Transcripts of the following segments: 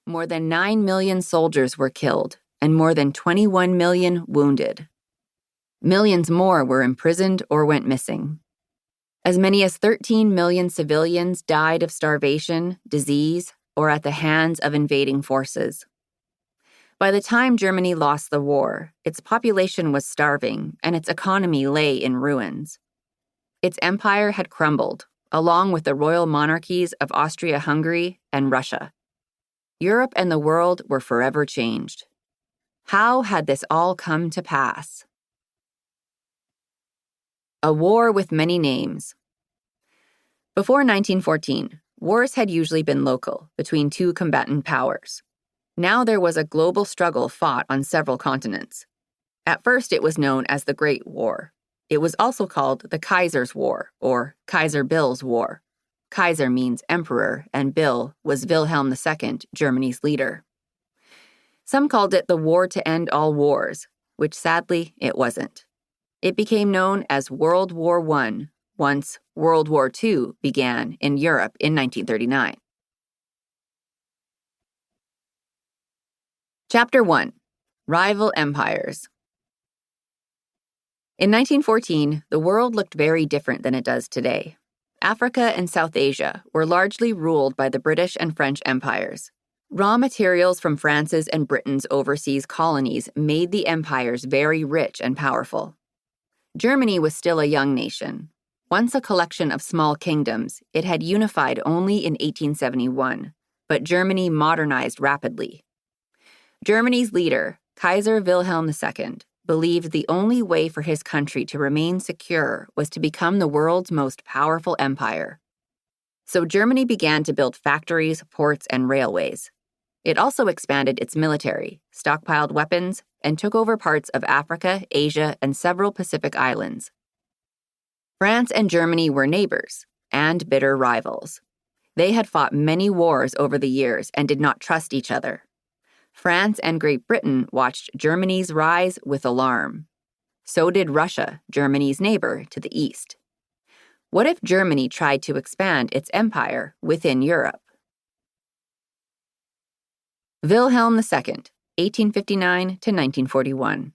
More than 9 million soldiers were killed and more than 21 million wounded. Millions more were imprisoned or went missing. As many as 13 million civilians died of starvation, disease, or at the hands of invading forces. By the time Germany lost the war, its population was starving and its economy lay in ruins. Its empire had crumbled, along with the royal monarchies of Austria-Hungary and Russia. Europe and the world were forever changed. How had this all come to pass? A war with many names. Before 1914, wars had usually been local, between two combatant powers. Now there was a global struggle fought on several continents. At first it was known as the Great War. It was also called the Kaiser's War, or Kaiser Bill's War. Kaiser means emperor, and Bill was Wilhelm II, Germany's leader. Some called it the War to End All Wars, which sadly it wasn't. It became known as World War I, once World War II began in Europe in 1939. Chapter 1. Rival Empires. In 1914, the world looked very different than it does today. Africa and South Asia were largely ruled by the British and French empires. Raw materials from France's and Britain's overseas colonies made the empires very rich and powerful. Germany was still a young nation. Once a collection of small kingdoms, it had unified only in 1871, but Germany modernized rapidly. Germany's leader, Kaiser Wilhelm II, believed the only way for his country to remain secure was to become the world's most powerful empire. So Germany began to build factories, ports, and railways. It also expanded its military, stockpiled weapons, and took over parts of Africa, Asia, and several Pacific islands. France and Germany were neighbors and bitter rivals. They had fought many wars over the years and did not trust each other. France and Great Britain watched Germany's rise with alarm. So did Russia, Germany's neighbor to the east. What if Germany tried to expand its empire within Europe? Wilhelm II, 1859 to 1941.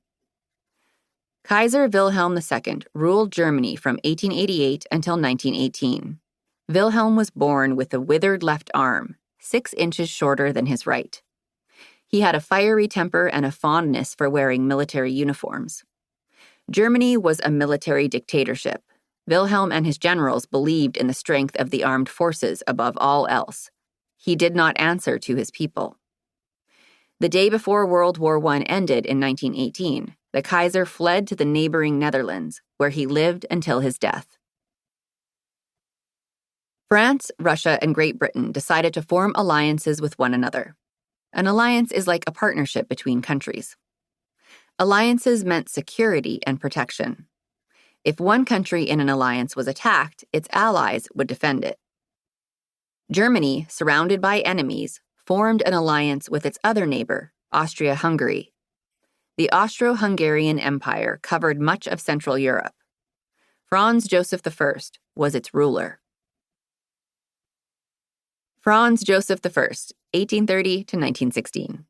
Kaiser Wilhelm II ruled Germany from 1888 until 1918. Wilhelm was born with a withered left arm, 6 inches shorter than his right. He had a fiery temper and a fondness for wearing military uniforms. Germany was a military dictatorship. Wilhelm and his generals believed in the strength of the armed forces above all else. He did not answer to his people. The day before World War I ended in 1918, the Kaiser fled to the neighboring Netherlands, where he lived until his death. France, Russia, and Great Britain decided to form alliances with one another. An alliance is like a partnership between countries. Alliances meant security and protection. If one country in an alliance was attacked, its allies would defend it. Germany, surrounded by enemies, formed an alliance with its other neighbor, Austria-Hungary. The Austro-Hungarian Empire covered much of Central Europe. Franz Joseph I was its ruler. Franz Joseph I, 1830 to 1916.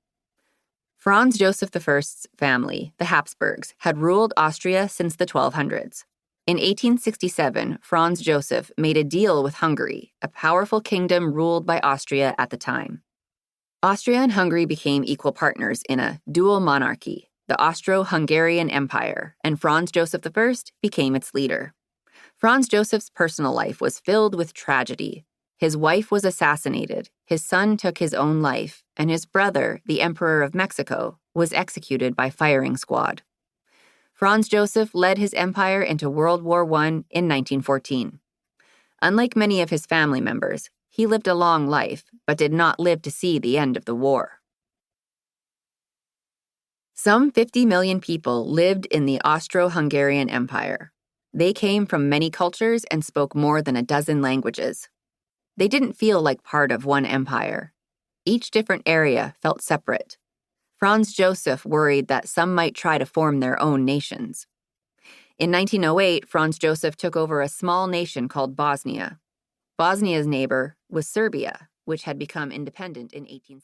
Franz Joseph I's family, the Habsburgs, had ruled Austria since the 1200s. In 1867, Franz Joseph made a deal with Hungary, a powerful kingdom ruled by Austria at the time. Austria and Hungary became equal partners in a dual monarchy, the Austro-Hungarian Empire, and Franz Joseph I became its leader. Franz Joseph's personal life was filled with tragedy. His wife was assassinated, his son took his own life, and his brother, the Emperor of Mexico, was executed by firing squad. Franz Joseph led his empire into World War I in 1914. Unlike many of his family members, he lived a long life, but did not live to see the end of the war. Some 50 million people lived in the Austro-Hungarian Empire. They came from many cultures and spoke more than a dozen languages. They didn't feel like part of one empire. Each different area felt separate. Franz Joseph worried that some might try to form their own nations. In 1908, Franz Joseph took over a small nation called Bosnia. Bosnia's neighbor was Serbia, which had become independent in 1870.